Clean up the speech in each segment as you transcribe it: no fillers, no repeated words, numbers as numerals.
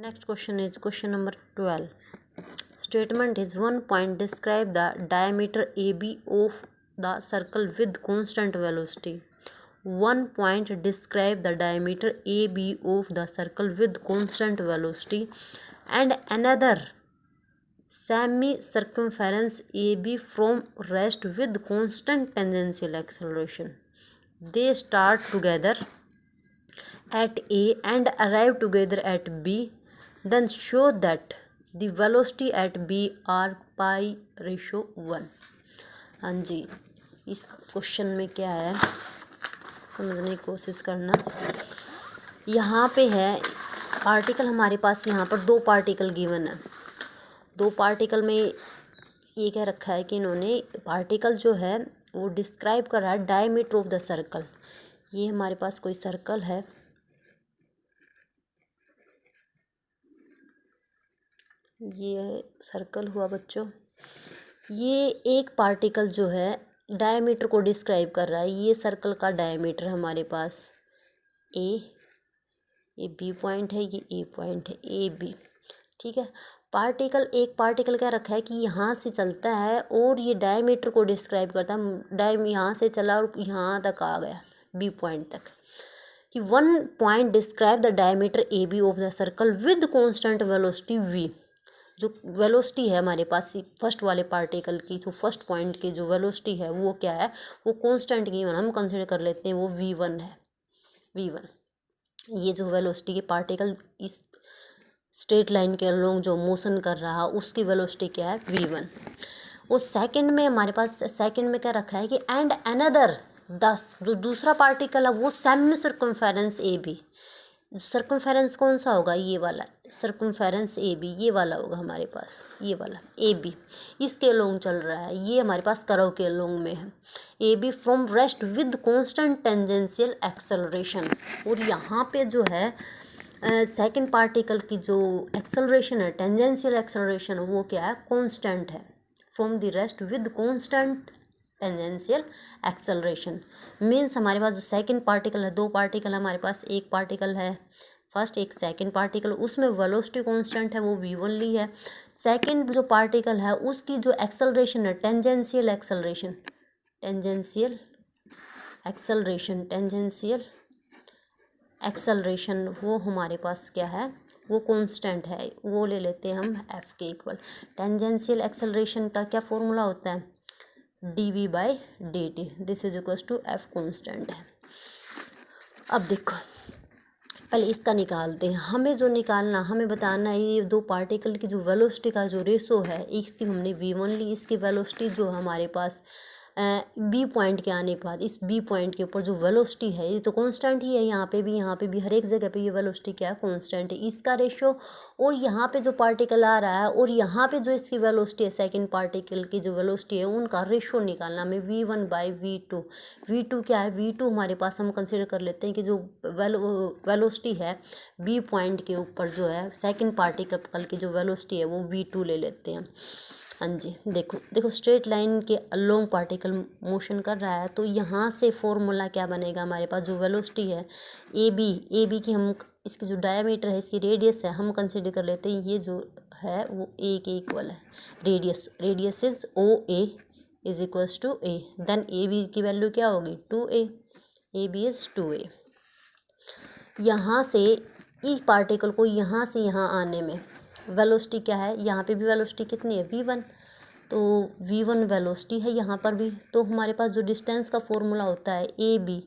Next question is question number 12. Statement is 1 point describe the diameter AB of the circle with constant velocity. 1 point describe the diameter AB of the circle with constant velocity and another semi-circumference AB from rest with constant tangential acceleration. They start together at A and arrive together at B. Then show that the velocity at B are pi/1. हाँ जी, इस question में क्या है समझने की कोशिश करना। यहाँ पे है पार्टिकल, हमारे पास यहाँ पर दो पार्टिकल गिवन है। दो पार्टिकल में ये क्या रखा है कि इन्होंने पार्टिकल जो है वो डिस्क्राइब कर रहा है डायमीटर ऑफ द सर्कल। ये हमारे पास कोई सर्कल है, ये सर्कल हुआ बच्चों। ये एक पार्टिकल जो है डायमीटर को डिस्क्राइब कर रहा है। ये सर्कल का डायमीटर हमारे पास ये बी पॉइंट है, ये ए पॉइंट है, ए बी, ठीक है। एक पार्टिकल क्या रखा है कि यहाँ से चलता है और ये डायमीटर को डिस्क्राइब करता है। यहाँ से चला और यहाँ तक आ गया बी पॉइंट तक। कि 1 point describe the diameter A B of the circle with constant velocity V. जो वेलोसिटी है हमारे पास फर्स्ट वाले पार्टिकल की, जो फर्स्ट पॉइंट की जो वेलोसिटी है वो क्या है, वो कांस्टेंट की हम कंसिडर कर लेते हैं, वो v1 है। v1 ये जो वेलोसिटी के पार्टिकल इस स्ट्रेट लाइन के अलोंग जो मोशन कर रहा उसकी वेलोसिटी क्या है, v1। और सेकंड में हमारे पास सेकंड में क्या रखा है कि एंड अनदर जो दूसरा पार्टिकल है वो semi circumference A B. Circumference कौन सा होगा, ये वाला सर्कमफेरेंस ए बी, ये वाला होगा हमारे पास, ये वाला ए बी इसके अलोंग चल रहा है। ये हमारे पास कर्व के अलोंग में है। A B from rest with constant tangential acceleration. और यहाँ पे जो है सेकंड पार्टिकल की जो एक्सेलरेशन है, टेंजेंशियल एक्सेलरेशन, वो क्या है, कांस्टेंट है। From the rest with constant tangential acceleration means हमारे पास जो सेकंड पार्टिकल है, दो पार्टिकल हमारे पास, एक पार्टिकल है फर्स्ट, एक सेकंड पार्टिकल, उसमें वेलोसिटी कांस्टेंट है वो v1 ली है। सेकंड जो पार्टिकल है उसकी जो एक्सेलरेशन है टेंजेंशियल एक्सेलरेशन वो हमारे पास क्या है, वो कांस्टेंट है, वो ले लेते हैं हम f के इक्वल। टेंजेंशियल एक्सेलरेशन का क्या फॉर्मूला होता है, dv/dt, this is equal to f constant है। अब देखो पहले इसका निकालते हैं। हमें जो निकालना, हमें बताना है ये दो पार्टिकल की जो वेलोसिटी का जो रेशो है, इसकी हमने v1 ली, इसकी वेलोसिटी जो हमारे पास बी पॉइंट के आने के बाद इस बी पॉइंट के ऊपर जो वेलोसिटी है ये तो कांस्टेंट ही है। यहाँ पे भी हर एक जगह पे ये वेलोसिटी क्या है, कांस्टेंट है। इसका रेशो और यहाँ पे जो पार्टिकल आ रहा है और यहाँ पे जो इसकी वेलोसिटी है, सेकंड पार्टिकल की जो वेलोसिटी है, उनका रेशो निकालना हमें v1/v2। v2 क्या है, v2 हमारे पास हम कंसिडर कर लेते हैं कि जो वेलोसिटी है बी पॉइंट के ऊपर जो है सेकंड पार्टिकल की जो वेलोसिटी है वो v2 ले लेते हैं। हाँ जी, देखो स्ट्रेट लाइन के अलोंग पार्टिकल मोशन कर रहा है, तो यहाँ से फॉर्मूला क्या बनेगा, हमारे पास जो वेलोसिटी है ए बी की, हम इसकी जो डायमीटर है, इसकी रेडियस है, हम कंसिडर कर लेते हैं ये जो है वो ए के इक्वल है। Radius is O A is equals to A. Then A B की वैल्यू क्या होगी, 2a। A B is 2a। यहाँ से इस पार्टिकल को यहाँ से यहाँ आने में वेलोसिटी क्या है, यहाँ पे भी वेलोसिटी कितनी है, v1। तो v1 वेलोसिटी है यहाँ पर भी। तो हमारे पास जो डिस्टेंस का फॉर्मूला होता है, ए बी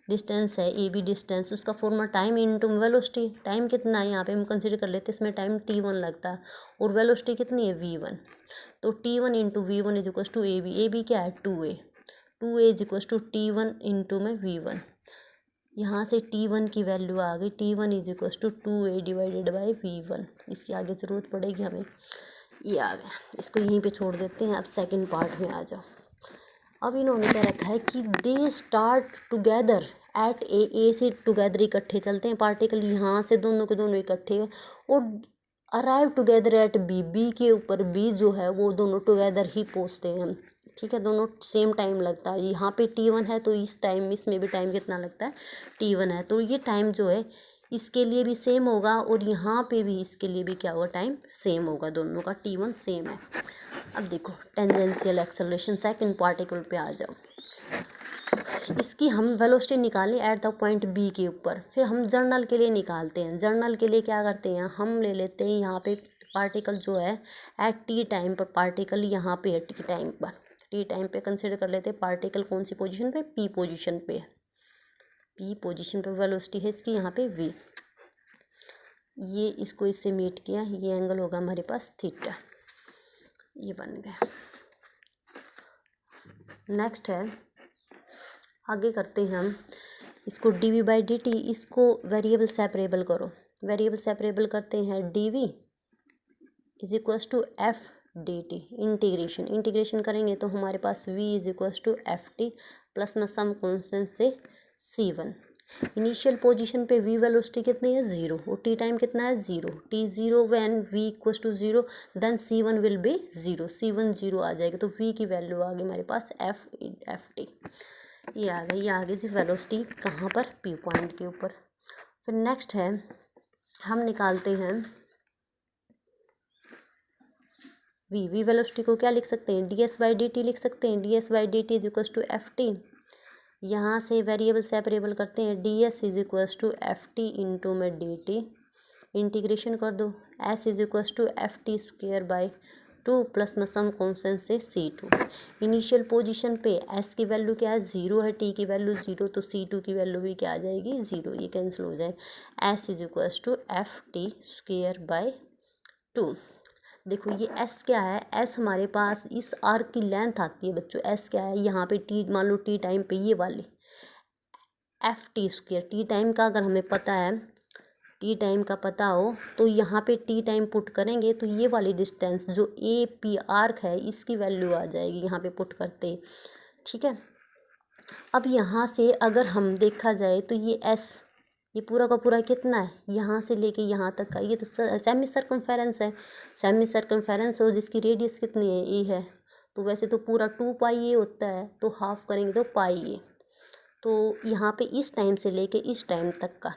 डिस्टेंस है, ए बी डिस्टेंस, उसका formula time into velocity. Time कितना है यहाँ पे हम कंसिडर कर लेते हैं, इसमें टाइम t1 लगता है और वेलोसिटी कितनी है, v1। तो t1 into v1 is equal to A B क्या है, 2a is equal to t1 into में v1। यहाँ से t1 की वैल्यू आ गई, t1 is equal to 2a divided by v1। इसकी आगे ज़रूरत पड़ेगी हमें, ये आ गया, इसको यहीं पे छोड़ देते हैं। अब सेकंड पार्ट में आ जाओ। अब इन्होंने क्या रखा है कि दे स्टार्ट टुगेदर एट ए से टुगेदर इकट्ठे चलते हैं पार्टिकल, यहाँ से दोनों के दोनों इकट्ठे, और अराइव टुगेदर एट बी के ऊपर बी जो है वो दोनों टुगेदर ही पहुँचते हैं, ठीक है। दोनों सेम टाइम लगता है। यहाँ पे t1 है तो इस टाइम इसमें भी टाइम कितना लगता है, t1 है। तो ये टाइम जो है इसके लिए भी सेम होगा और यहाँ पे भी इसके लिए भी क्या होगा, टाइम सेम होगा, दोनों का t1 सेम है। अब देखो टेंजेंशियल एक्सेलरेशन सेकंड पार्टिकल पे आ जाओ। इसकी हम वेलोसिटी निकालें एट द पॉइंट बी के ऊपर, फिर हम जर्नल के लिए निकालते हैं। जर्नल के लिए क्या करते हैं, हम ले लेते हैं यहाँ पे पार्टिकल जो है एट टी टाइम पर, पार्टिकल यहाँ पे है टी टाइम पर, टी टाइम पे कंसिडर कर लेते हैं पार्टिकल कौन सी पोजीशन पे, पी पोजीशन पे, पी पोजीशन पे वेलोसिटी है इसकी यहाँ पे v। ये इसको इससे मीट किया, ये एंगल होगा हमारे पास थीटा, ये बन गया। नेक्स्ट है, आगे करते हैं हम इसको dv बाई dt, इसको वेरिएबल सेपरेबल करो। वेरिएबल सेपरेबल करते हैं, dv is equals to F D T, integration, integration करेंगे तो हमारे पास v is equals to F T plus में सम कॉन्स्टेंट से c1। इनिशियल पोजीशन पे v वेलोसिटी कितनी है, 0, और t टाइम कितना है, 0, t0 when v equals to 0 then c1 will be 0, c1 0 आ जाएगा, तो v की वैल्यू आ गई हमारे पास एफ टी, ये आ गई। ये आ गई जी वेलोसिटी कहाँ पर, पी पॉइंट के ऊपर। फिर नेक्स्ट है, हम निकालते हैं वी वेलोसिटी को क्या लिख सकते हैं, D S by D T लिख सकते हैं। D S by D T is equals to F T, यहाँ से वेरिएबल सेपरेबल करते हैं, D S is equals to F T into में डी टी, इंटीग्रेशन कर दो, S is equals to F T square by 2 plus में some constant से c2। Initial position पे s की वैल्यू क्या है, 0 है, t की वैल्यू 0, तो c2 की वैल्यू भी क्या आ जाएगी, 0, ये कैंसिल हो जाएगा। s is equals to F T square by 2। देखो ये s क्या है, s हमारे पास इस आर्क की लेंथ आती है बच्चों। s क्या है, यहाँ पे t मान लो t टाइम पे ये वाली F T square, T time का अगर हमें पता है, टी टाइम का पता हो तो यहाँ पे टी टाइम पुट करेंगे तो ये वाली डिस्टेंस जो ए पी आर्क है इसकी वैल्यू आ जाएगी यहाँ पे पुट करते, ठीक है। अब यहाँ से अगर हम देखा जाए तो ये एस, ये पूरा का पूरा कितना है, यहाँ से लेके यहाँ तक का, ये तो सेमी सर्कमफेरेंस है। सेमी सर्कमफेरेंस हो जिसकी रेडियस कितनी है, ए है, तो वैसे तो पूरा 2 पाई ए होता है, तो हाफ करेंगे तो पाई ए। तो यहाँ पे इस टाइम से लेके इस टाइम तक का,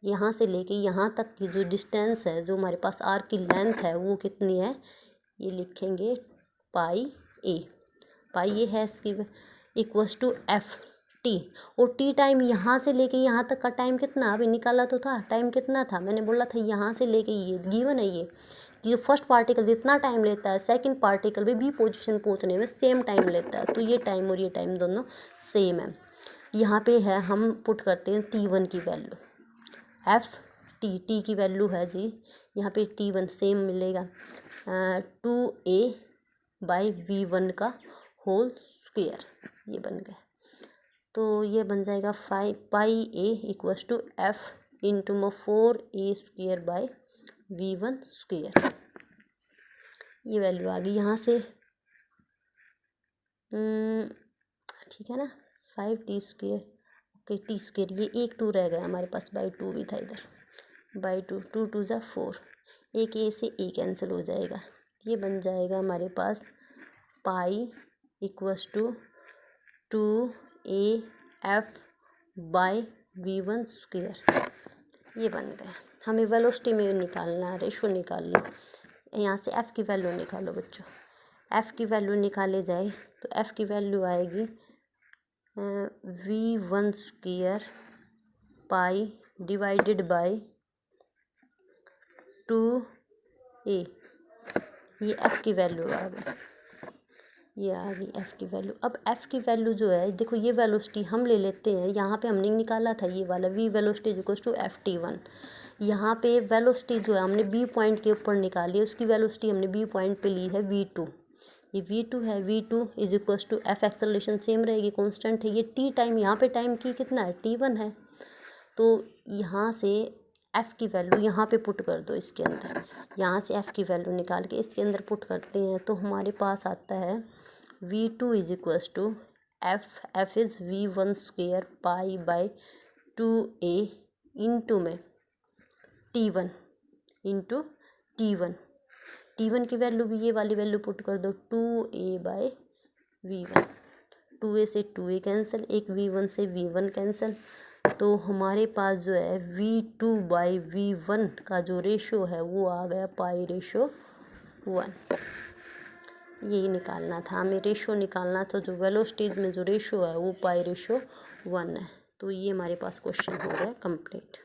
यहाँ से लेके यहाँ तक की जो डिस्टेंस है, जो हमारे पास आर्क की लेंथ है वो कितनी है, ये लिखेंगे पाई ए। पाई ए है इसकी इक्वल्स टू एफ टी, और टी टाइम यहाँ से लेके यहाँ तक का टाइम कितना, अभी निकाला तो था, टाइम कितना था, मैंने बोला था यहाँ से लेके ये गिवन है, ये फर्स्ट पार्टिकल जितना टाइम लेता है सेकंड पार्टिकल भी बी पोजीशन पहुँचने में सेम टाइम लेता है, तो ये टाइम और ये टाइम दोनों सेम है। यहाँ पे है, हम पुट करते हैं t1 की वैल्यू, एफ टी की वैल्यू है जी यहाँ पे t1 सेम मिलेगा 2a बाई v1 का होल स्क्वेयर, ये बन गया। तो ये बन जाएगा 5 पाई ए इक्वल्स टू एफ इंटू में 4a square by v1 square, ये वैल्यू आ गई यहाँ से, ठीक है ना, 5t square, okay T square, ये एक 2 रह गया हमारे पास, बाई 2 भी था इधर, बाई 2, 2 2 ज़ा 4, एक ए से ए कैंसिल हो जाएगा, ये बन जाएगा हमारे पास pi equals to 2a F by v1 square, ये बन गया। हमें वेलोसिटी में निकालना है, रेशो निकालना, यहाँ से f की वैल्यू निकालो बच्चों। f की वैल्यू निकाले जाए तो f की वैल्यू आएगी v1 square pi divided by 2a, ये f की वैल्यू आ गई, ये आ गई f की वैल्यू। अब f की वैल्यू जो है, देखो ये वेलोसिटी हम ले लेते हैं, यहाँ पे हमने निकाला था ये वाला v velocity is equals to F T one. यहाँ पे वेलोसिटी जो है हमने b पॉइंट के ऊपर निकाली है, उसकी वेलोसिटी हमने b पॉइंट पे ली है v2, ये v2 है, v2 is equals to F acceleration same रहेगी, कांस्टेंट है। ये t टाइम, यहाँ पे टाइम की कितना है, t1 है, तो यहाँ से f की वैल्यू यहाँ पे पुट कर दो इसके अंदर, यहाँ से f की वैल्यू निकाल के इसके अंदर पुट करते हैं तो हमारे पास आता है v2 is equals to F is v1 square pi by 2a into में t1 इंटू t1 की वैल्यू भी ये वाली वैल्यू पुट कर दो, 2a बाई v1, 2a से 2a कैंसिल, एक v1 से v1 कैंसिल, तो हमारे पास जो है V2/V1 का जो रेशो है वो आ गया π/1। यही निकालना था हमें, रेशो निकालना था। जो वेलोसिटीज में जो रेशो है वो π/1 है। तो ये हमारे पास क्वेश्चन हो गया कंप्लीट।